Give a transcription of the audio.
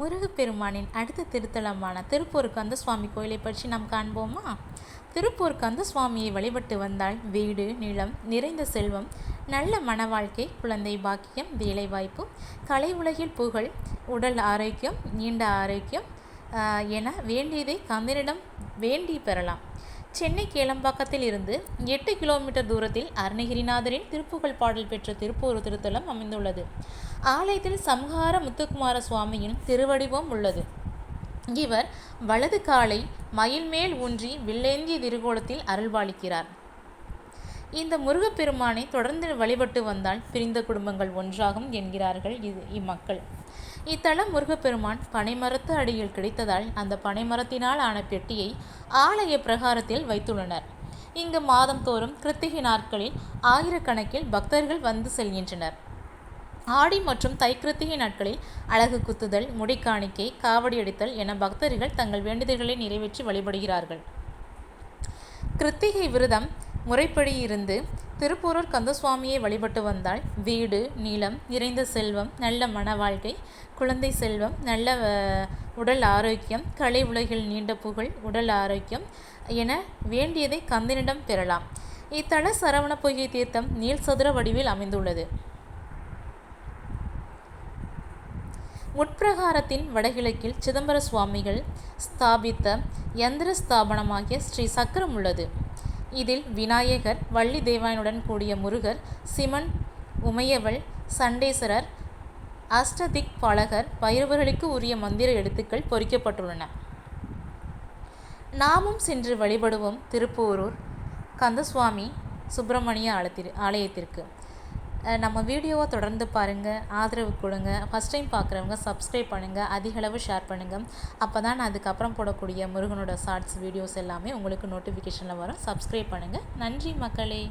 முருகப்பெருமானின் அடுத்த திருத்தலமான திருப்பூர் கந்தசுவாமி கோயிலை பற்றி நாம் காண்போமா? திருப்பூர் கந்தசுவாமியை வழிபட்டு வந்தால் வீடு நிலம் நிறைந்த செல்வம், நல்ல மன வாழ்க்கை, குழந்தை பாக்கியம், வேலைவாய்ப்பு, கலை உலகில் புகழ், உடல் ஆரோக்கியம், நீண்ட ஆரோக்கியம் என வேண்டியதை கந்தனிடம் வேண்டி பெறலாம். சென்னை கேளம்பாக்கத்தில் இருந்து 8 கிலோமீட்டர் தூரத்தில் அருணகிரிநாதரின் திருப்புகழ் பாடல் பெற்ற திருப்பூர் திருத்தலம் அமைந்துள்ளது. ஆலயத்தில் சம்ஹார முத்துக்குமார சுவாமியின் திருவடிவம் உள்ளது. இவர் வலது காலை மயில் மேல் ஊன்றி வில்லேந்திய திருக்கோலத்தில் அருள்பாலிக்கிறார். இந்த முருகப்பெருமானை தொடர்ந்து வழிபட்டு வந்தால் பிரிந்த குடும்பங்கள் ஒன்றாகும் என்கிறார்கள் இம்மக்கள். இத்தலம் முருகப்பெருமான் பனைமரத்து அடியில் கிடைத்ததால் அந்த பனைமரத்தினால் ஆன பெட்டியை ஆலய பிரகாரத்தில் வைத்துள்ளனர். இங்கு மாதந்தோறும் கிருத்திகை நாட்களில் ஆயிரக்கணக்கில் பக்தர்கள் வந்து செல்கின்றனர். ஆடி மற்றும் தை கிருத்திகை நாட்களில் அழகு குத்துதல், முடிக்காணிக்கை, காவடி அடித்தல் என பக்தர்கள் தங்கள் வேண்டுதல்களை நிறைவேற்றி வழிபடுகிறார்கள். கிருத்திகை விரதம் முறைப்படி இருந்து திருப்பூரூர் கந்தசுவாமியை வழிபட்டு வந்தால் வீடு நிலம் நிறைந்த செல்வம், நல்ல மன வாழ்க்கை, குழந்தை செல்வம், நல்ல உடல் ஆரோக்கியம், கலை உலகில் நீண்ட புகழ், உடல் ஆரோக்கியம் என வேண்டியதை கந்தனிடம் பெறலாம். இத்தல சரவண பொய்கை தீர்த்தம் நீள் சதுர வடிவில் அமைந்துள்ளது. உட்பிரகாரத்தின் வடகிழக்கில் சிதம்பர சுவாமிகள் ஸ்தாபித்த யந்திர ஸ்தாபனமாகிய ஸ்ரீ சக்கரம் உள்ளது. இதில் விநாயகர், வள்ளி தேவாயனுடன் கூடிய முருகர், சிமன், உமையவள், சண்டேஸ்வரர், அஷ்டதிக் பாலகர், பைரவர்களுக்கு உரிய மந்திர எழுத்துக்கள் பொறிக்கப்பட்டுள்ளன. நாமும் சென்று வழிபடுவோம் திருப்பூரூர் கந்தசுவாமி சுப்பிரமணிய ஆலயத்திற்கு. நம்ம வீடியோவை தொடர்ந்து பாருங்கள், ஆதரவு கொடுங்க. ஃபஸ்ட் டைம் பார்க்குறவங்க சப்ஸ்கிரைப் பண்ணுங்கள், அதிகளவு ஷேர் பண்ணுங்கள். அப்போ தான் நான் அதுக்கப்புறம் போடக்கூடிய முருகனோட ஷார்ட்ஸ் வீடியோஸ் எல்லாமே உங்களுக்கு நோட்டிஃபிகேஷனில் வரும். சப்ஸ்கிரைப் பண்ணுங்கள். நன்றி மக்களே.